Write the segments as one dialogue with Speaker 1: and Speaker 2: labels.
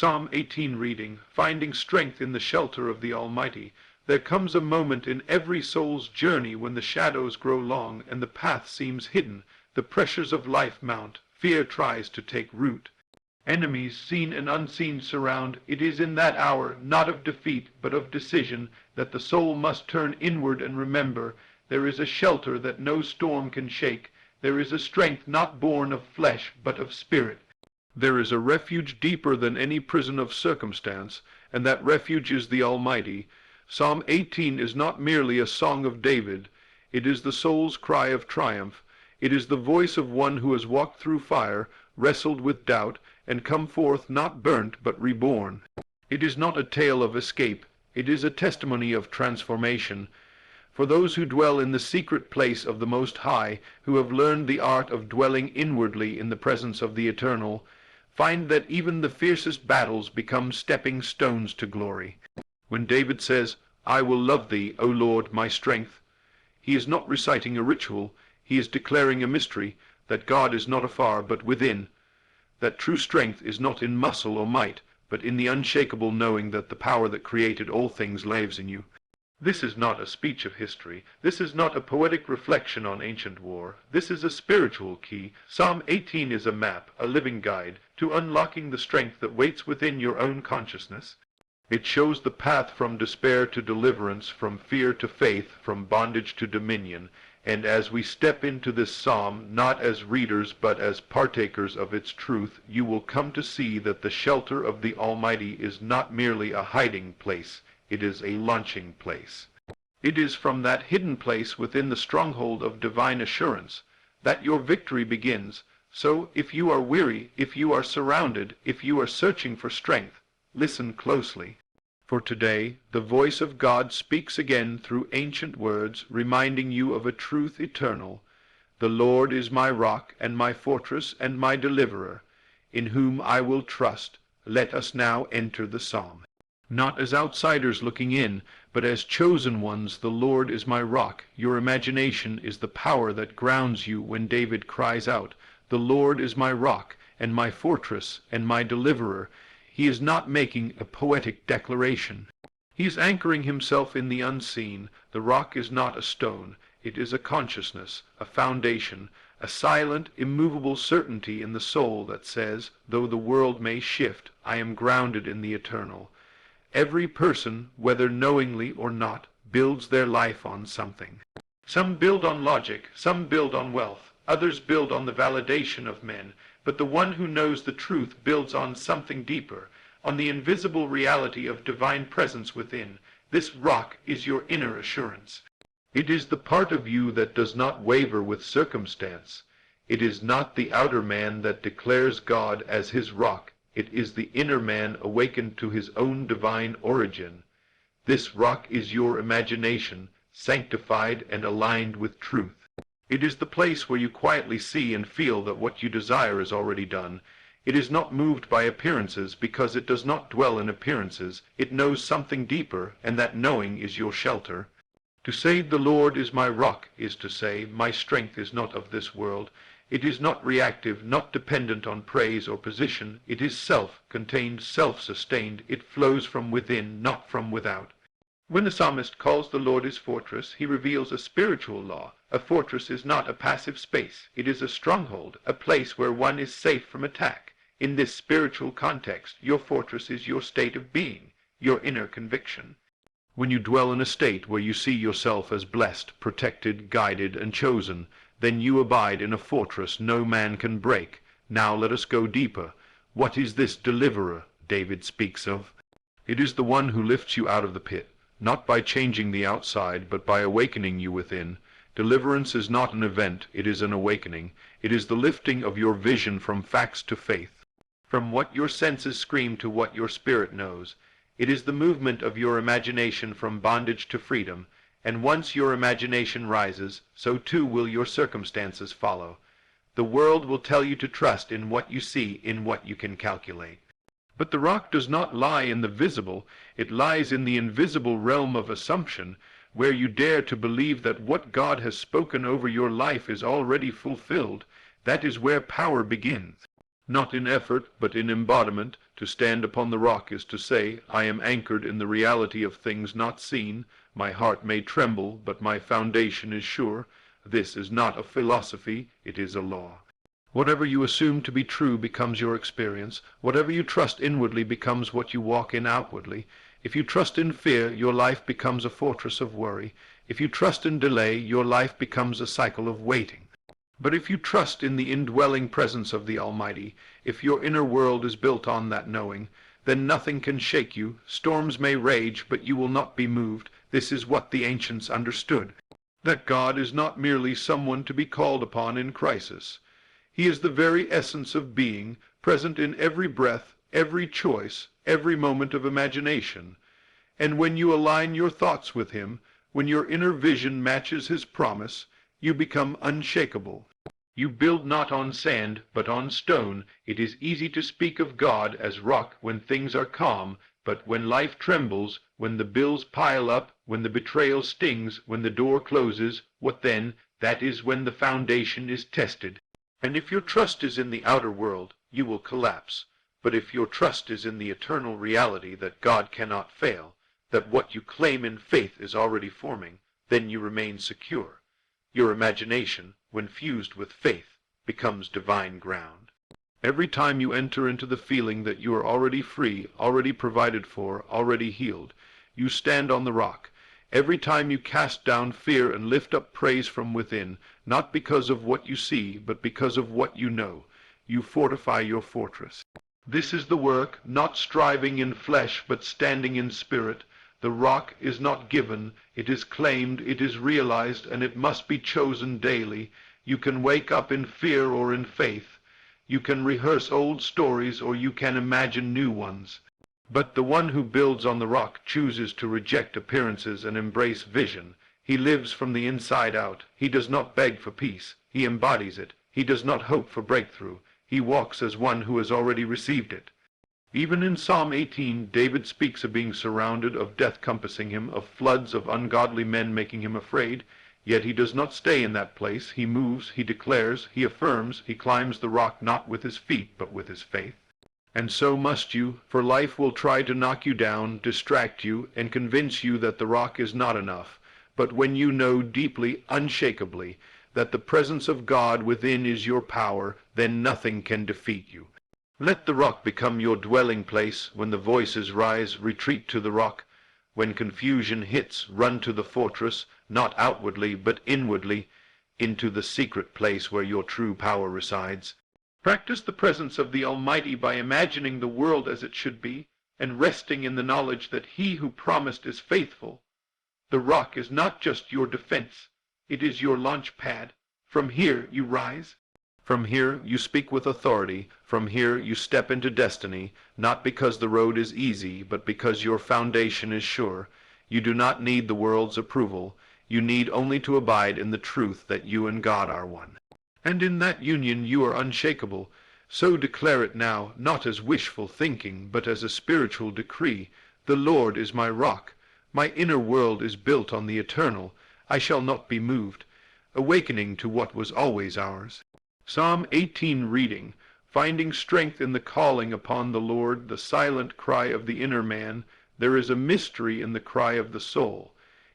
Speaker 1: Psalm 18 reading, finding strength in the shelter of the Almighty. There comes a moment in every soul's journey when the shadows grow long and the path seems hidden, the pressures of life mount, fear tries to take root. Enemies seen and unseen surround. It is in that hour, not of defeat, but of decision, that the soul must turn inward and remember, there is a shelter that no storm can shake. There is a strength not born of flesh, but of spirit. There is a refuge deeper than any prison of circumstance, and that refuge is the Almighty. Psalm 18 is not merely a song of David. It is the soul's cry of triumph. It is the voice of one who has walked through fire, wrestled with doubt, and come forth not burnt but reborn. It is not a tale of escape. It is a testimony of transformation. For those who dwell in the secret place of the Most High, who have learned the art of dwelling inwardly in the presence of the Eternal, find that even the fiercest battles become stepping stones to glory. When David says, "I will love thee, O Lord, my strength," he is not reciting a ritual, he is declaring a mystery, that God is not afar but within, that true strength is not in muscle or might, but in the unshakable knowing that the power that created all things lives in you. This is not a speech of history. This is not a poetic reflection on ancient war. This is a spiritual key. Psalm 18 is a map, a living guide, to unlocking the strength that waits within your own consciousness. It shows the path from despair to deliverance, from fear to faith, from bondage to dominion. And as we step into this psalm, not as readers but as partakers of its truth, you will come to see that the shelter of the Almighty is not merely a hiding place. It is a launching place. It is from that hidden place within the stronghold of divine assurance that your victory begins. So if you are weary, if you are surrounded, if you are searching for strength, listen closely. For today, the voice of God speaks again through ancient words, reminding you of a truth eternal. The Lord is my rock and my fortress and my deliverer, in whom I will trust. Let us now enter the psalm. Not as outsiders looking in, but as chosen ones. The Lord is my rock. Your imagination is the power that grounds you when David cries out, "The Lord is my rock, and my fortress, and my deliverer." He is not making a poetic declaration. He is anchoring himself in the unseen. The rock is not a stone. It is a consciousness, a foundation, a silent, immovable certainty in the soul that says, though the world may shift, I am grounded in the eternal. Every person, whether knowingly or not, builds their life on something. Some build on logic, some build on wealth, others build on the validation of men, but the one who knows the truth builds on something deeper, on the invisible reality of divine presence within. This rock is your inner assurance. It is the part of you that does not waver with circumstance. It is not the outer man that declares God as his rock. It is the inner man awakened to his own divine origin. This rock is your imagination, sanctified and aligned with truth. It is the place where you quietly see and feel that what you desire is already done. It is not moved by appearances, because it does not dwell in appearances. It knows something deeper, and that knowing is your shelter. To say, "The Lord is my rock," is to say, my strength is not of this world. It is not reactive, not dependent on praise or position. It is self-contained, self-sustained. It flows from within, not from without. When the psalmist calls the Lord his fortress, he reveals a spiritual law. A fortress is not a passive space. It is a stronghold, a place where one is safe from attack. In this spiritual context, your fortress is your state of being, your inner conviction. When you dwell in a state where you see yourself as blessed, protected, guided, and chosen, then you abide in a fortress no man can break. Now let us go deeper. What is this deliverer David speaks of? It is the one who lifts you out of the pit, not by changing the outside, but by awakening you within. Deliverance is not an event, it is an awakening. It is the lifting of your vision from facts to faith, from what your senses scream to what your spirit knows. It is the movement of your imagination from bondage to freedom. And once your imagination rises, so too will your circumstances follow. The world will tell you to trust in what you see, in what you can calculate. But the rock does not lie in the visible, it lies in the invisible realm of assumption, where you dare to believe that what God has spoken over your life is already fulfilled. That is where power begins. Not in effort, but in embodiment, To stand upon the rock is to say, I am anchored in the reality of things not seen. My heart may tremble, but my foundation is sure. This is not a philosophy, it is a law. Whatever you assume to be true becomes your experience. Whatever you trust inwardly becomes what you walk in outwardly. If you trust in fear, your life becomes a fortress of worry. If you trust in delay, your life becomes a cycle of waiting. But if you trust in the indwelling presence of the Almighty, if your inner world is built on that knowing, then nothing can shake you. Storms may rage, but you will not be moved. This is what the ancients understood, that God is not merely someone to be called upon in crisis. He is the very essence of being, present in every breath, every choice, every moment of imagination. And when you align your thoughts with him, when your inner vision matches his promise, you become unshakable. You build not on sand, but on stone. It is easy to speak of God as rock when things are calm, but when life trembles, when the bills pile up, when the betrayal stings, when the door closes, what then? That is when the foundation is tested. And if your trust is in the outer world, you will collapse. But if your trust is in the eternal reality that God cannot fail, that what you claim in faith is already forming, then you remain secure. Your imagination, when fused with faith, becomes divine ground. Every time you enter into the feeling that you are already free, already provided for, already healed, you stand on the rock. Every time you cast down fear and lift up praise from within, not because of what you see, but because of what you know, you fortify your fortress. This is the work, not striving in flesh, but standing in spirit. The rock is not given, it is claimed, it is realized, and it must be chosen daily. You can wake up in fear or in faith. You can rehearse old stories, or you can imagine new ones. But the one who builds on the rock chooses to reject appearances and embrace vision. He lives from the inside out. He does not beg for peace. He embodies it. He does not hope for breakthrough. He walks as one who has already received it. Even in Psalm 18, David speaks of being surrounded, of death compassing him, of floods of ungodly men making him afraid. Yet he does not stay in that place. He moves, he declares, he affirms, he climbs the rock not with his feet, but with his faith. And so must you, for life will try to knock you down, distract you, and convince you that the rock is not enough. But when you know deeply, unshakably, that the presence of God within is your power, then nothing can defeat you. Let the rock become your dwelling place. When the voices rise, retreat to the rock. When confusion hits, run to the fortress, not outwardly, but inwardly, into the secret place where your true power resides. Practice the presence of the Almighty by imagining the world as it should be, and resting in the knowledge that He who promised is faithful. The rock is not just your defense, it is your launch pad. From here you rise. From here you speak with authority. From here you step into destiny, not because the road is easy, but because your foundation is sure. You do not need the world's approval. You need only to abide in the truth that you and God are one. And in that union you are unshakable. So declare it now, not as wishful thinking, but as a spiritual decree. The Lord is my rock. My inner world is built on the eternal. I shall not be moved. Awakening to what was always ours. Psalm 18 reading. Finding strength in the calling upon the Lord, the silent cry of the inner man. There is a mystery in the cry of the soul.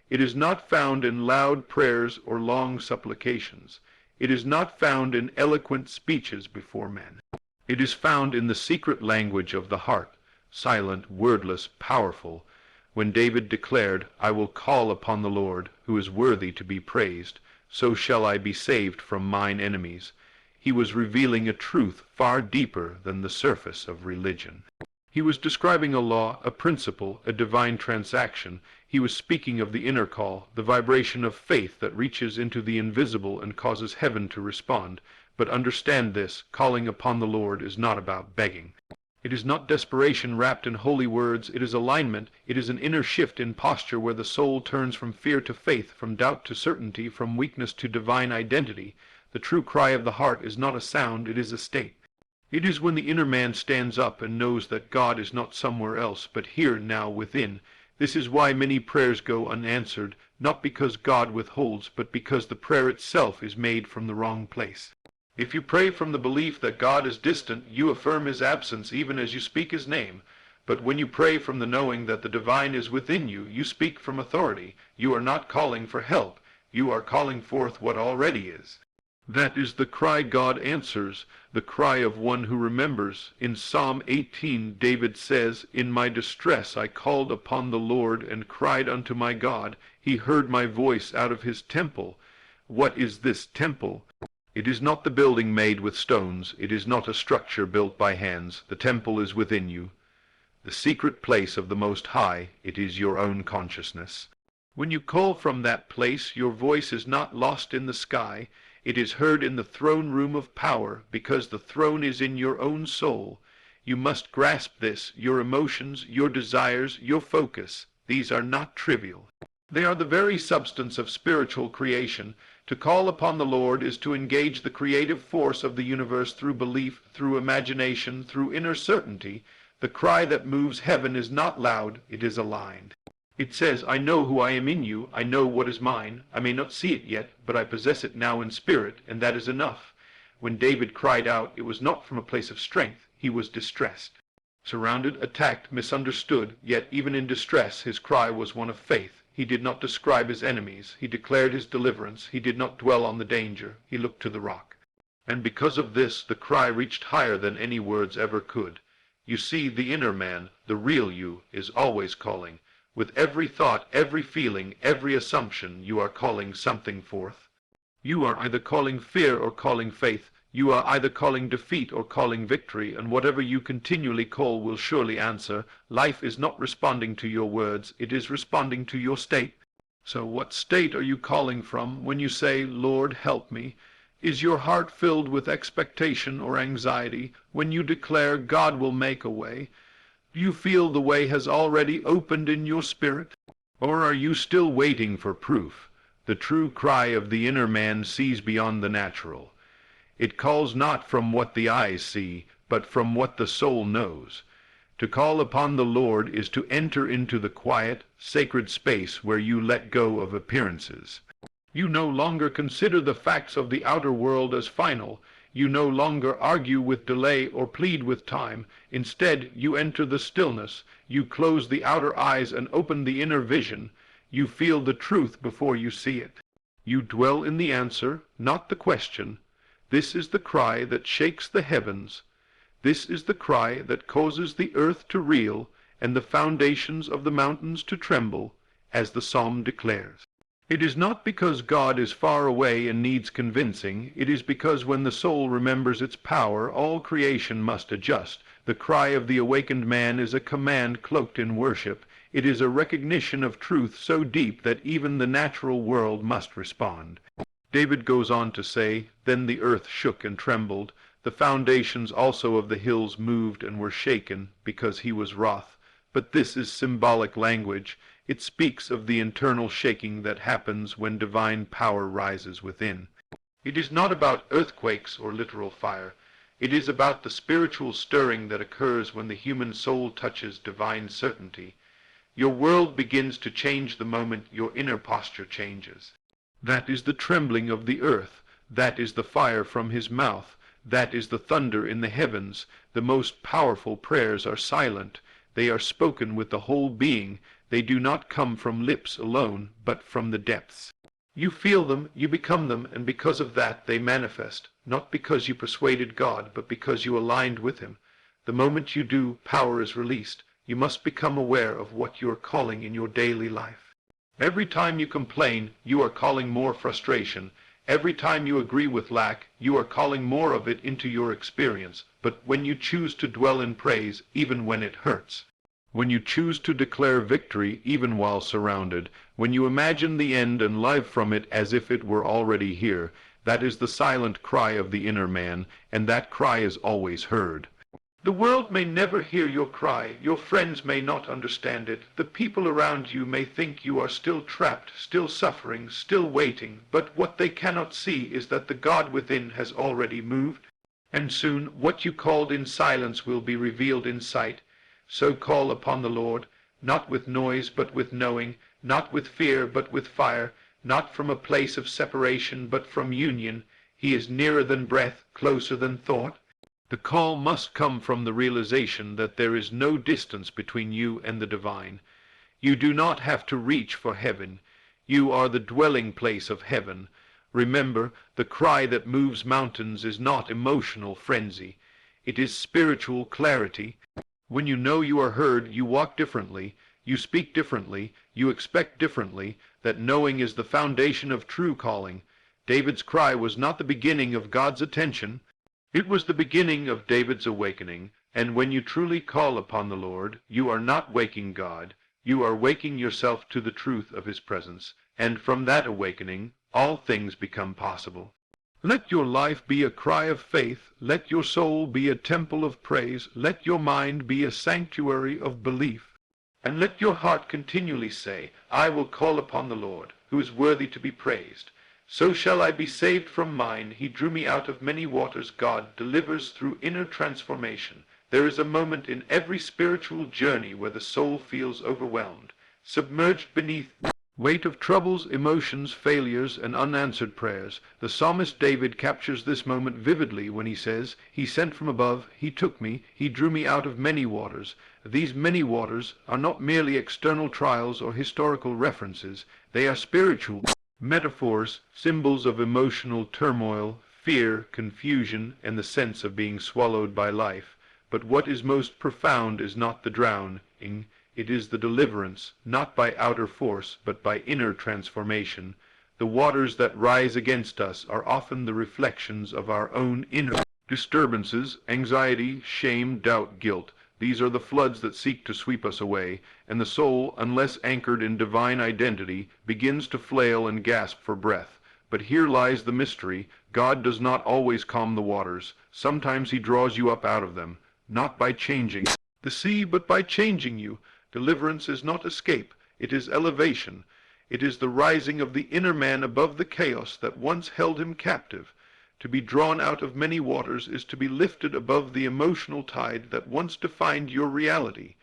Speaker 1: It is not found in loud prayers or long supplications. It is not found in eloquent speeches before men. It is found in the secret language of the heart, silent, wordless, powerful. When David declared, I will call upon the Lord, who is worthy to be praised, so shall I be saved from mine enemies. He was revealing a truth far deeper than the surface of religion. He was describing a law, a principle, a divine transaction. He was speaking of the inner call, the vibration of faith that reaches into the invisible and causes heaven to respond. But understand this, calling upon the Lord is not about begging. It is not desperation wrapped in holy words. It is alignment. It is an inner shift in posture where the soul turns from fear to faith, from doubt to certainty, from weakness to divine identity. The true cry of the heart is not a sound, it is a state. It is when the inner man stands up and knows that God is not somewhere else, but here now within. This is why many prayers go unanswered, not because God withholds, but because the prayer itself is made from the wrong place. If you pray from the belief that God is distant, you affirm his absence even as you speak his name. But when you pray from the knowing that the divine is within you, you speak from authority. You are not calling for help. You are calling forth what already is. That is the cry God answers, the cry of one who remembers. In Psalm 18, David says, "In my distress I called upon the Lord and cried unto my God. He heard my voice out of his temple." What is this temple? It is not the building made with stones. It is not a structure built by hands. The temple is within you. The secret place of the Most High, it is your own consciousness. When you call from that place, your voice is not lost in the sky. It is heard in the throne room of power, because the throne is in your own soul. You must grasp this, your emotions, your desires, your focus. These are not trivial. They are the very substance of spiritual creation. To call upon the Lord is to engage the creative force of the universe through belief, through imagination, through inner certainty. The cry that moves heaven is not loud, it is aligned. It says, "I know who I am in you, I know what is mine. I may not see it yet, but I possess it now in spirit, and that is enough." When David cried out, it was not from a place of strength, he was distressed. Surrounded, attacked, misunderstood, yet even in distress his cry was one of faith. He did not describe his enemies, he declared his deliverance, he did not dwell on the danger, he looked to the rock. And because of this, the cry reached higher than any words ever could. You see, the inner man, the real you, is always calling. With every thought, every feeling, every assumption, you are calling something forth. You are either calling fear or calling faith. You are either calling defeat or calling victory, and whatever you continually call will surely answer. Life is not responding to your words, it is responding to your state. So what state are you calling from when you say, "Lord, help me"? Is your heart filled with expectation or anxiety when you declare God will make a way? Do you feel the way has already opened in your spirit? Or are you still waiting for proof? The true cry of the inner man sees beyond the natural. It calls not from what the eyes see, but from what the soul knows. To call upon the Lord is to enter into the quiet, sacred space where you let go of appearances. You no longer consider the facts of the outer world as final. You no longer argue with delay or plead with time. Instead, you enter the stillness. You close the outer eyes and open the inner vision. You feel the truth before you see it. You dwell in the answer, not the question. This is the cry that shakes the heavens. This is the cry that causes the earth to reel and the foundations of the mountains to tremble, as the psalm declares. It is not because God is far away and needs convincing. It is because when the soul remembers its power, all creation must adjust. The cry of the awakened man is a command cloaked in worship. It is a recognition of truth so deep that even the natural world must respond. David goes on to say, "Then the earth shook and trembled. The foundations also of the hills moved and were shaken, because he was wroth." But this is symbolic language. It speaks of the internal shaking that happens when divine power rises within. It is not about earthquakes or literal fire. It is about the spiritual stirring that occurs when the human soul touches divine certainty. Your world begins to change the moment your inner posture changes. That is the trembling of the earth. That is the fire from his mouth. That is the thunder in the heavens. The most powerful prayers are silent. They are spoken with the whole being. They do not come from lips alone, but from the depths. You feel them, you become them, and because of that they manifest, not because you persuaded God, but because you aligned with him. The moment you do, power is released. You must become aware of what you are calling in your daily life. Every time you complain, you are calling more frustration. Every time you agree with lack, you are calling more of it into your experience. But when you choose to dwell in praise, even when it hurts, when you choose to declare victory even while surrounded, when you imagine the end and live from it as if it were already here, that is the silent cry of the inner man, and that cry is always heard. The world may never hear your cry. Your friends may not understand it. The people around you may think you are still trapped, still suffering, still waiting. But what they cannot see is that the God within has already moved. And soon what you called in silence will be revealed in sight. So call upon the Lord, not with noise but with knowing, not with fear but with fire, not from a place of separation but from union. He is nearer than breath, closer than thought. The call must come from the realization that there is no distance between you and the divine. You do not have to reach for heaven. You are the dwelling place of heaven. Remember, the cry that moves mountains is not emotional frenzy. It is spiritual clarity. When you know you are heard, you walk differently, you speak differently, you expect differently. That knowing is the foundation of true calling. David's cry was not the beginning of God's attention. It was the beginning of David's awakening. And when you truly call upon the Lord, you are not waking God. You are waking yourself to the truth of his presence. And from that awakening, all things become possible. Let your life be a cry of faith. Let your soul be a temple of praise. Let your mind be a sanctuary of belief. And let your heart continually say, I will call upon the Lord, who is worthy to be praised. So shall I be saved from mine. He drew me out of many waters. God delivers through inner transformation. There is a moment in every spiritual journey where the soul feels overwhelmed, submerged beneath weight of troubles, emotions, failures, and unanswered prayers. The psalmist David captures this moment vividly when he says, He sent from above, He took me, He drew me out of many waters. These many waters are not merely external trials or historical references. They are spiritual metaphors, symbols of emotional turmoil, fear, confusion, and the sense of being swallowed by life. But what is most profound is not the drowning. It is the deliverance, not by outer force, but by inner transformation. The waters that rise against us are often the reflections of our own inner disturbances, anxiety, shame, doubt, guilt. These are the floods that seek to sweep us away, and the soul, unless anchored in divine identity, begins to flail and gasp for breath. But here lies the mystery. God does not always calm the waters. Sometimes he draws you up out of them, not by changing the sea, but by changing you. Deliverance is not escape, it is elevation. It is the rising of the inner man above the chaos that once held him captive. To be drawn out of many waters is to be lifted above the emotional tide that once defined your reality.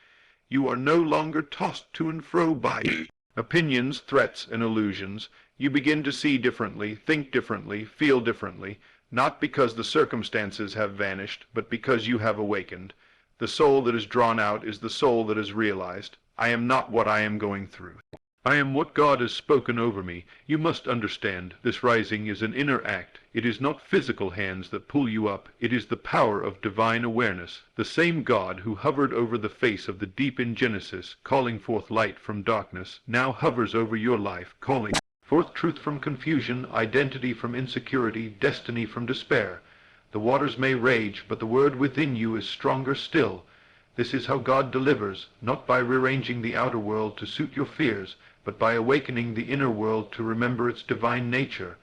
Speaker 1: You are no longer tossed to and fro by opinions, threats, and illusions. You begin to see differently, think differently, feel differently, not because the circumstances have vanished, but because you have awakened. The soul that is drawn out is the soul that is realized. I am not what I am going through. I am what God has spoken over me. You must understand, this rising is an inner act. It is not physical hands that pull you up. It is the power of divine awareness. The same God who hovered over the face of the deep in Genesis, calling forth light from darkness, now hovers over your life, calling forth truth from confusion, identity from insecurity, destiny from despair. The waters may rage, but the word within you is stronger still. This is how God delivers, not by rearranging the outer world to suit your fears, but by awakening the inner world to remember its divine nature.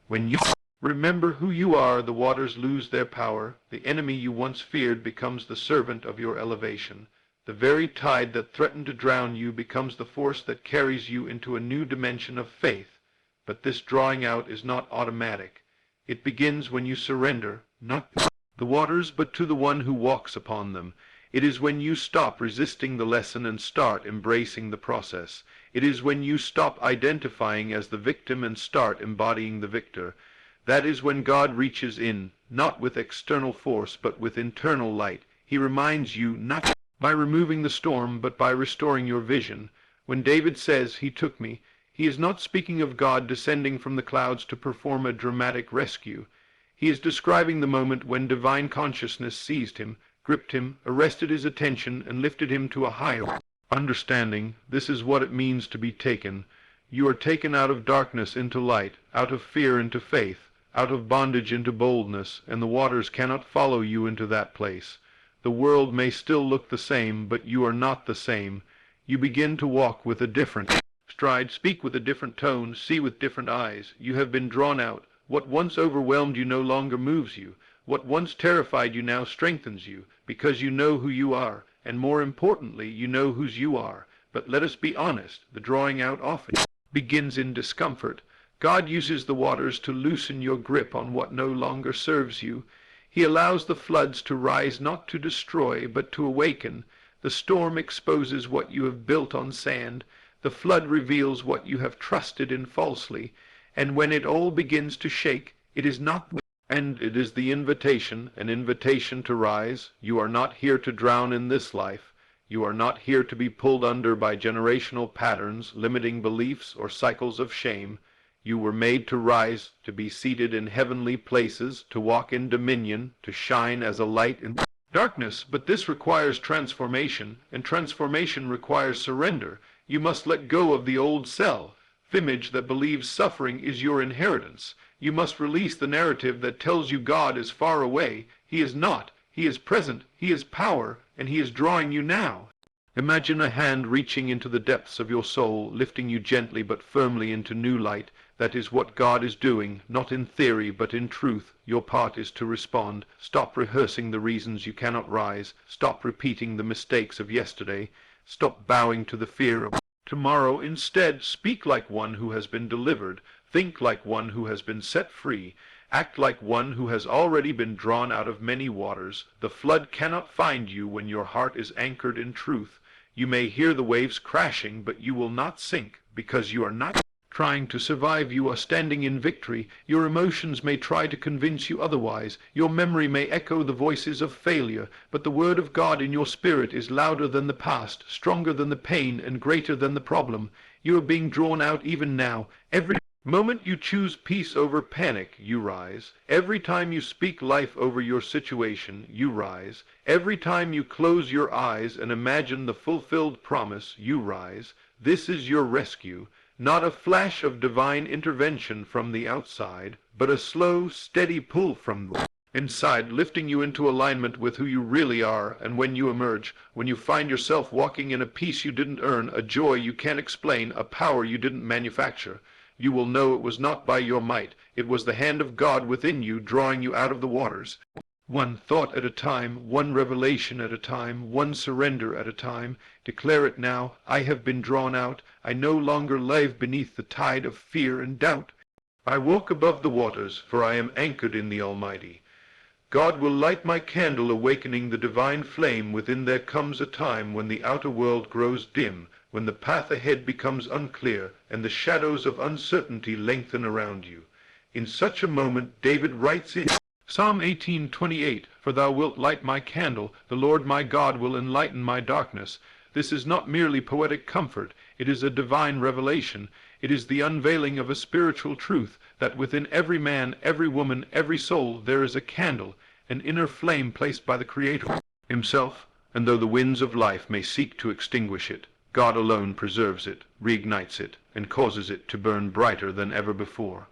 Speaker 1: When you remember who you are, the waters lose their power. The enemy you once feared becomes the servant of your elevation. The very tide that threatened to drown you becomes the force that carries you into a new dimension of faith. But this drawing out is not automatic. It begins when you surrender, not to the waters, but to the one who walks upon them. It is when you stop resisting the lesson and start embracing the process. It is when you stop identifying as the victim and start embodying the victor. That is when God reaches in, not with external force, but with internal light. He reminds you not by removing the storm, but by restoring your vision. When David says, He took me, he is not speaking of God descending from the clouds to perform a dramatic rescue. He is describing the moment when divine consciousness seized him, gripped him, arrested his attention, and lifted him to a higher understanding. This is what it means to be taken. You are taken out of darkness into light, out of fear into faith, out of bondage into boldness, and the waters cannot follow you into that place. The world may still look the same, but you are not the same. You begin to walk with a different stride, speak with a different tone, see with different eyes. You have been drawn out. What once overwhelmed you no longer moves you. What once terrified you now strengthens you, because you know who you are, and more importantly, you know whose you are. But let us be honest, the drawing out often begins in discomfort. God uses the waters to loosen your grip on what no longer serves you. He allows the floods to rise not to destroy, but to awaken. The storm exposes what you have built on sand. The flood reveals what you have trusted in falsely. And when it all begins to shake, It is not, and it is the invitation, an invitation to rise. You are not here to drown in this life. You are not here to be pulled under by generational patterns, limiting beliefs, or cycles of shame. You were made to rise, to be seated in heavenly places, to walk in dominion, to shine as a light in darkness. But this requires transformation, and transformation requires surrender. You must let go of the old self-image that believes suffering is your inheritance. You must release the narrative that tells you God is far away. He is not. He is present. He is power, and He is drawing you now. Imagine a hand reaching into the depths of your soul, lifting you gently but firmly into new light. That is what God is doing, not in theory but in truth. Your part is to respond. Stop rehearsing the reasons you cannot rise. Stop repeating the mistakes of yesterday. Stop bowing to the fear of tomorrow. Instead, speak like one who has been delivered. Think like one who has been set free. Act like one who has already been drawn out of many waters. The flood cannot find you when your heart is anchored in truth. You may hear the waves crashing, but you will not sink, because you are not trying to survive. You are standing in victory. Your emotions may try to convince you otherwise. Your memory may echo the voices of failure, but the word of God in your spirit is louder than the past, stronger than the pain, and greater than the problem. You are being drawn out even now. Every moment you choose peace over panic, you rise. Every time you speak life over your situation, you rise. Every time you close your eyes and imagine the fulfilled promise, you rise. This is your rescue. Not a flash of divine intervention from the outside, but a slow, steady pull from inside, lifting you into alignment with who you really are. And when you emerge, when you find yourself walking in a peace you didn't earn, a joy you can't explain, a power you didn't manufacture, you will know it was not by your might. It was the hand of God within you drawing you out of the waters. One thought at a time, one revelation at a time, one surrender at a time. Declare it now. I have been drawn out. I no longer live beneath the tide of fear and doubt. I walk above the waters, for I am anchored in the Almighty. God will light my candle, awakening the divine flame within. There comes a time when the outer world grows dim, when the path ahead becomes unclear, and the shadows of uncertainty lengthen around you. In such a moment, David writes in Psalm 18:28, "For thou wilt light my candle, the Lord my God will enlighten my darkness." This is not merely poetic comfort, it is a divine revelation. It is the unveiling of a spiritual truth, that within every man, every woman, every soul, there is a candle, an inner flame placed by the Creator Himself, and though the winds of life may seek to extinguish it, God alone preserves it, reignites it, and causes it to burn brighter than ever before.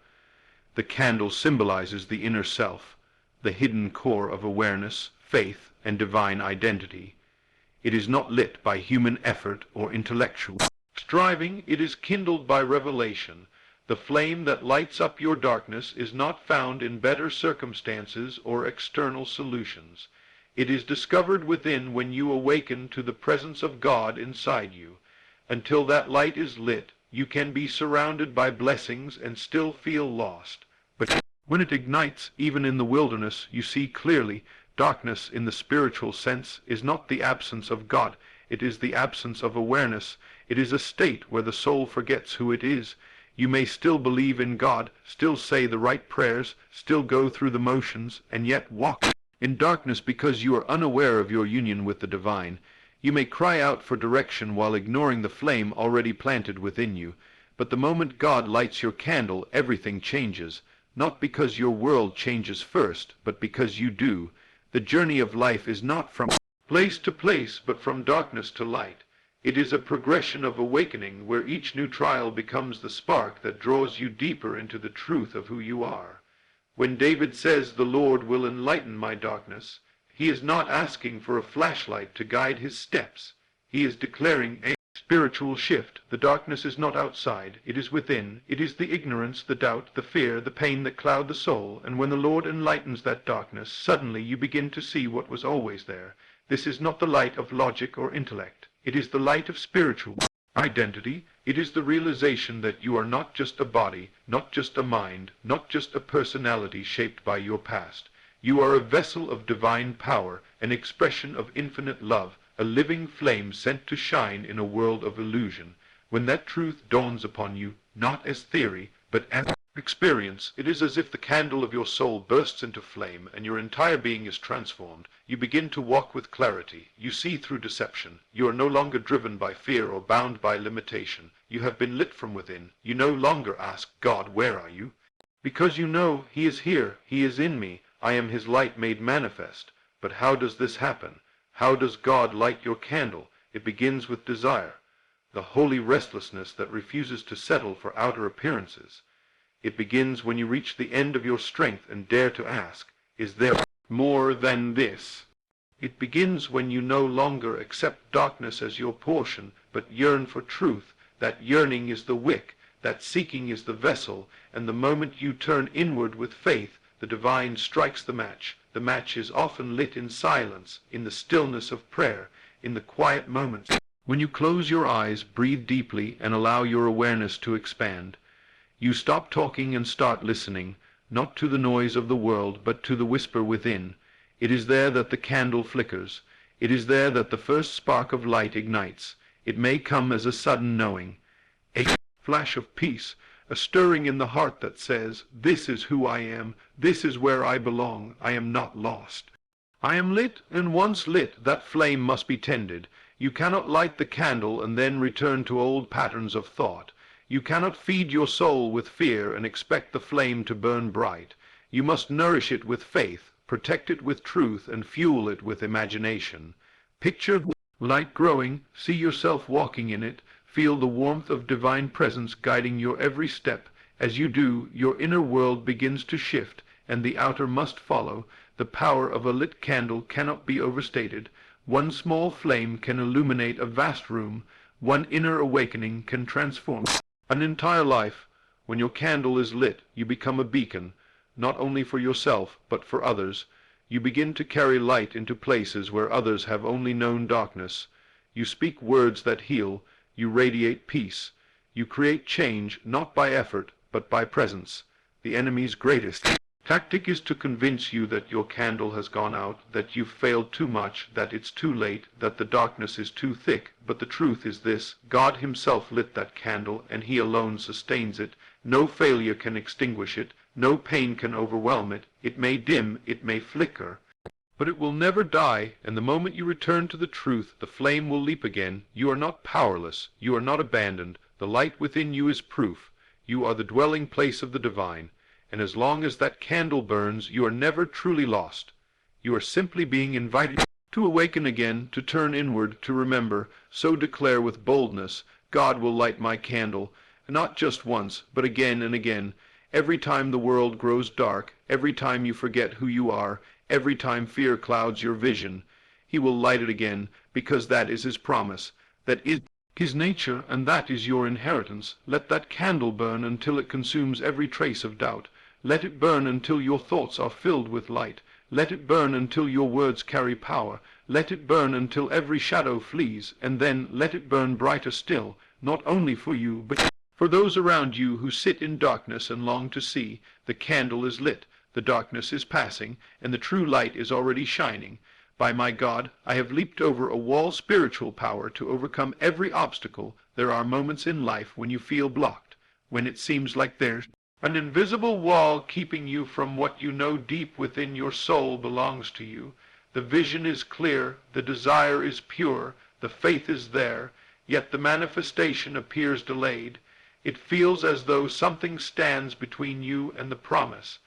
Speaker 1: The candle symbolizes the inner self, the hidden core of awareness, faith, and divine identity. It is not lit by human effort or intellectual striving. It is kindled by revelation. The flame that lights up your darkness is not found in better circumstances or external solutions. It is discovered within when you awaken to the presence of God inside you. Until that light is lit, you can be surrounded by blessings and still feel lost. But when it ignites, even in the wilderness, you see clearly. Darkness, in the spiritual sense, is not the absence of God. It is the absence of awareness. It is a state where the soul forgets who it is. You may still believe in God, still say the right prayers, still go through the motions, and yet walk in darkness because you are unaware of your union with the divine. You may cry out for direction while ignoring the flame already planted within you. But the moment God lights your candle, everything changes. Not because your world changes first, but because you do. The journey of life is not from place to place, but from darkness to light. It is a progression of awakening where each new trial becomes the spark that draws you deeper into the truth of who you are. When David says, "The Lord will enlighten my darkness," he is not asking for a flashlight to guide his steps. He is declaring a spiritual shift. The darkness is not outside, it is within. It is the ignorance, the doubt, the fear, the pain that cloud the soul, and when the Lord enlightens that darkness, suddenly you begin to see what was always there. This is not the light of logic or intellect. It is the light of spiritual identity. It is the realization that you are not just a body, not just a mind, not just a personality shaped by your past. You are a vessel of divine power, an expression of infinite love, a living flame sent to shine in a world of illusion. When that truth dawns upon you, not as theory, but as experience, it is as if the candle of your soul bursts into flame and your entire being is transformed. You begin to walk with clarity. You see through deception. You are no longer driven by fear or bound by limitation. You have been lit from within. You no longer ask, God, where are you? Because you know He is here. He is in me. I am His light made manifest. But how does this happen? How does God light your candle? It begins with desire, the holy restlessness that refuses to settle for outer appearances. It begins when you reach the end of your strength and dare to ask, is there more than this? It begins when you no longer accept darkness as your portion, but yearn for truth. That yearning is the wick, that seeking is the vessel, and the moment you turn inward with faith, the divine strikes the match. The match is often lit in silence, in the stillness of prayer, in the quiet moments. When you close your eyes, breathe deeply, and allow your awareness to expand. You stop talking and start listening, not to the noise of the world, but to the whisper within. It is there that the candle flickers. It is there that the first spark of light ignites. It may come as a sudden knowing, a flash of peace, a stirring in the heart that says, this is who I am, this is where I belong, I am not lost. I am lit, and once lit, that flame must be tended. You cannot light the candle and then return to old patterns of thought. You cannot feed your soul with fear and expect the flame to burn bright. You must nourish it with faith, protect it with truth, and fuel it with imagination. Picture light growing, see yourself walking in it, feel the warmth of divine presence guiding your every step. As you do, your inner world begins to shift, and the outer must follow. The power of a lit candle cannot be overstated. One small flame can illuminate a vast room. One inner awakening can transform an entire life. When your candle is lit, you become a beacon, not only for yourself, but for others. You begin to carry light into places where others have only known darkness. You speak words that heal. You radiate peace. You create change, not by effort, but by presence. The enemy's greatest tactic is to convince you that your candle has gone out, that you've failed too much, that it's too late, that the darkness is too thick. But the truth is this: God Himself lit that candle, and He alone sustains it. No failure can extinguish it. No pain can overwhelm it. It may dim, it may flicker, but it will never die, and the moment you return to the truth, the flame will leap again. You are not powerless. You are not abandoned. The light within you is proof. You are the dwelling place of the divine. And as long as that candle burns, you are never truly lost. You are simply being invited to awaken again, to turn inward, to remember. So declare with boldness, God will light my candle, not just once, but again and again. Every time the world grows dark, every time you forget who you are, every time fear clouds your vision, He will light it again, because that is His promise. That is His nature, and that is your inheritance. Let that candle burn until it consumes every trace of doubt. Let it burn until your thoughts are filled with light. Let it burn until your words carry power. Let it burn until every shadow flees, and then let it burn brighter still, not only for you, but for those around you who sit in darkness and long to see. The candle is lit, the darkness is passing, and the true light is already shining. By my God, I have leaped over a wall spiritual power to overcome every obstacle. There are moments in life when you feel blocked, when it seems like there's an invisible wall keeping you from what you know deep within your soul belongs to you. The vision is clear, the desire is pure, the faith is there, yet the manifestation appears delayed. It feels as though something stands between you and the promise.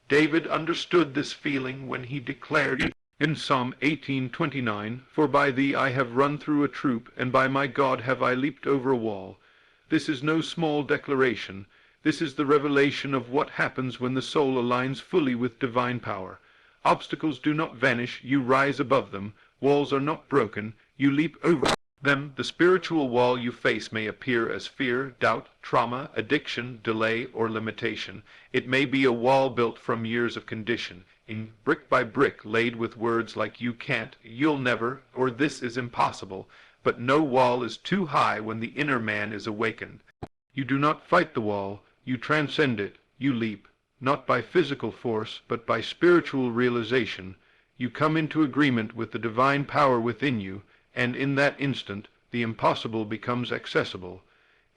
Speaker 1: David understood this feeling when he declared in Psalm 18:29, "For by thee I have run through a troop, and by my God have I leaped over a wall." This is no small declaration. This is the revelation of what happens when the soul aligns fully with divine power. Obstacles do not vanish, you rise above them. Walls are not broken, you leap over them. The spiritual wall you face may appear as fear, doubt, trauma, addiction, delay, or limitation. It may be a wall built from years of condition, in brick by brick, laid with words like you can't, you'll never, or this is impossible. But no wall is too high when the inner man is awakened. You do not fight the wall, you transcend it, you leap, not by physical force, but by spiritual realization. You come into agreement with the divine power within you, and in that instant the impossible becomes accessible.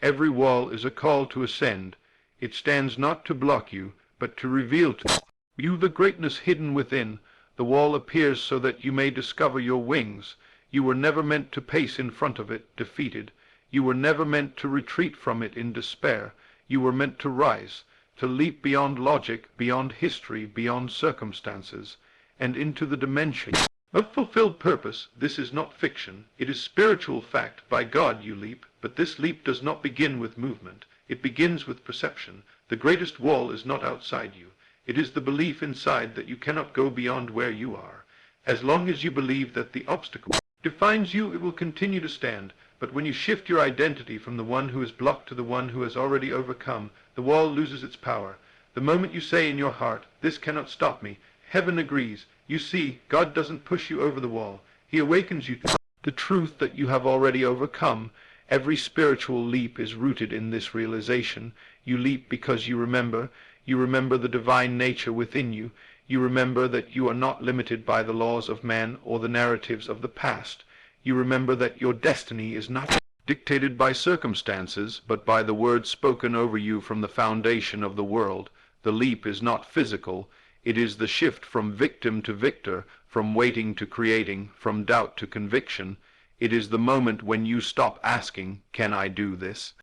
Speaker 1: Every wall is a call to ascend. It stands not to block you, but to reveal to you the greatness hidden within. The wall appears so that you may discover your wings. You were never meant to pace in front of it, defeated. You were never meant to retreat from it in despair. You were meant to rise, to leap beyond logic, beyond history, beyond circumstances, and into the dimension of fulfilled purpose. This is not fiction. It is spiritual fact. By God you leap, but this leap does not begin with movement. It begins with perception. The greatest wall is not outside you. It is the belief inside that you cannot go beyond where you are. As long as you believe that the obstacle defines you, it will continue to stand. But when you shift your identity from the one who is blocked to the one who has already overcome, the wall loses its power. The moment you say in your heart, "This cannot stop me," heaven agrees. You see, God doesn't push you over the wall. He awakens you to the truth that you have already overcome. Every spiritual leap is rooted in this realization. You leap because you remember. You remember the divine nature within you. You remember that you are not limited by the laws of man or the narratives of the past. You remember that your destiny is not dictated by circumstances, but by the words spoken over you from the foundation of the world. The leap is not physical. It is the shift from victim to victor, from waiting to creating, from doubt to conviction. It is the moment when you stop asking, "Can I do this?"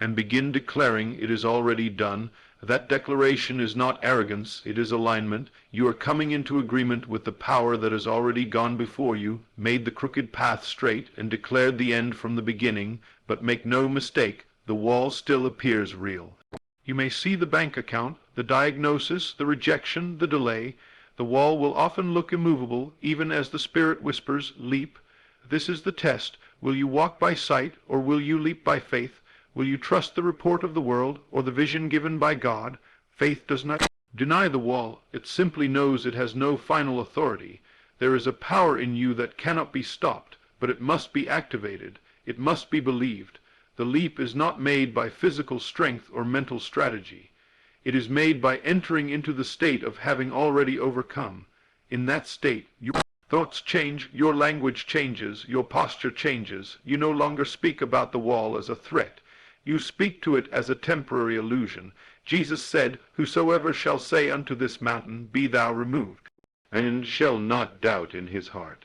Speaker 1: and begin declaring it is already done. That declaration is not arrogance, it is alignment. You are coming into agreement with the power that has already gone before you, made the crooked path straight, and declared the end from the beginning. But make no mistake, the wall still appears real. You may see the bank account, the diagnosis, the rejection, the delay. The wall will often look immovable, even as the Spirit whispers, "Leap." This is the test. Will you walk by sight, or will you leap by faith? Will you trust the report of the world, or the vision given by God? Faith does not deny the wall. It simply knows it has no final authority. There is a power in you that cannot be stopped, but it must be activated. It must be believed. The leap is not made by physical strength or mental strategy. It is made by entering into the state of having already overcome. In that state, your thoughts change, your language changes, your posture changes. You no longer speak about the wall as a threat. You speak to it as a temporary illusion. Jesus said, "Whosoever shall say unto this mountain, Be thou removed, and shall not doubt in his heart,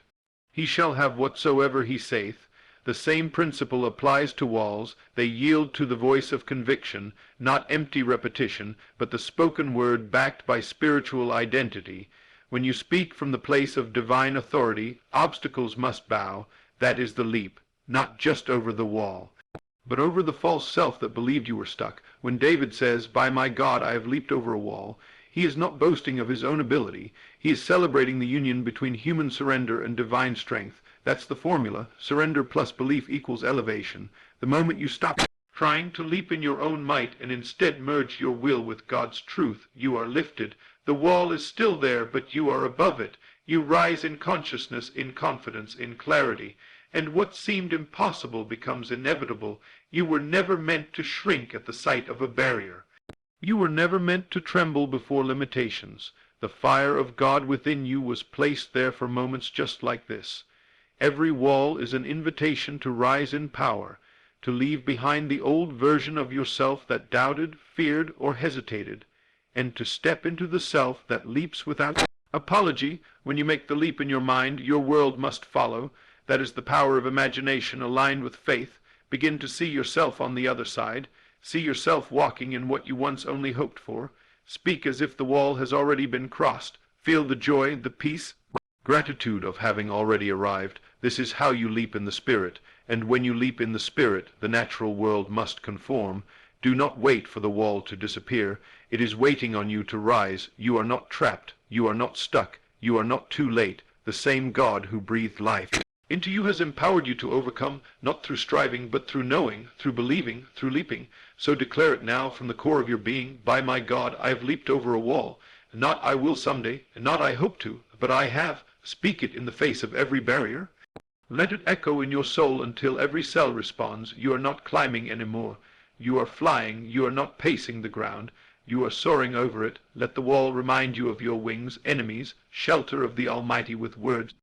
Speaker 1: he shall have whatsoever he saith." The same principle applies to walls. They yield to the voice of conviction, not empty repetition, but the spoken word backed by spiritual identity. When you speak from the place of divine authority, obstacles must bow. That is the leap, not just over the wall, but over the false self that believed you were stuck. When David says, "By my God I have leaped over a wall," he is not boasting of his own ability. He is celebrating the union between human surrender and divine strength. That's the formula. Surrender plus belief equals elevation. The moment you stop trying to leap in your own might and instead merge your will with God's truth, you are lifted. The wall is still there, but you are above it. You rise in consciousness, in confidence, in clarity. And what seemed impossible becomes inevitable. You were never meant to shrink at the sight of a barrier. You were never meant to tremble before limitations. The fire of God within you was placed there for moments just like this. Every wall is an invitation to rise in power, to leave behind the old version of yourself that doubted, feared, or hesitated, and to step into the self that leaps without apology. When you make the leap in your mind, your world must follow. That is the power of imagination aligned with faith. Begin to see yourself on the other side. See yourself walking in what you once only hoped for. Speak as if the wall has already been crossed. Feel the joy, the peace, gratitude of having already arrived. This is how you leap in the Spirit. And when you leap in the Spirit, the natural world must conform. Do not wait for the wall to disappear. It is waiting on you to rise. You are not trapped. You are not stuck. You are not too late. The same God who breathed life into you has empowered you to overcome, not through striving, but through knowing, through believing, through leaping. So declare it now from the core of your being. By my God, I have leaped over a wall. Not I will someday, and not I hope to, but I have. Speak it in the face of every barrier. Let it echo in your soul until every cell responds. You are not climbing anymore. You are flying. You are not pacing the ground. You are soaring over it. Let the wall remind you of your wings, enemies, shelter of the Almighty with words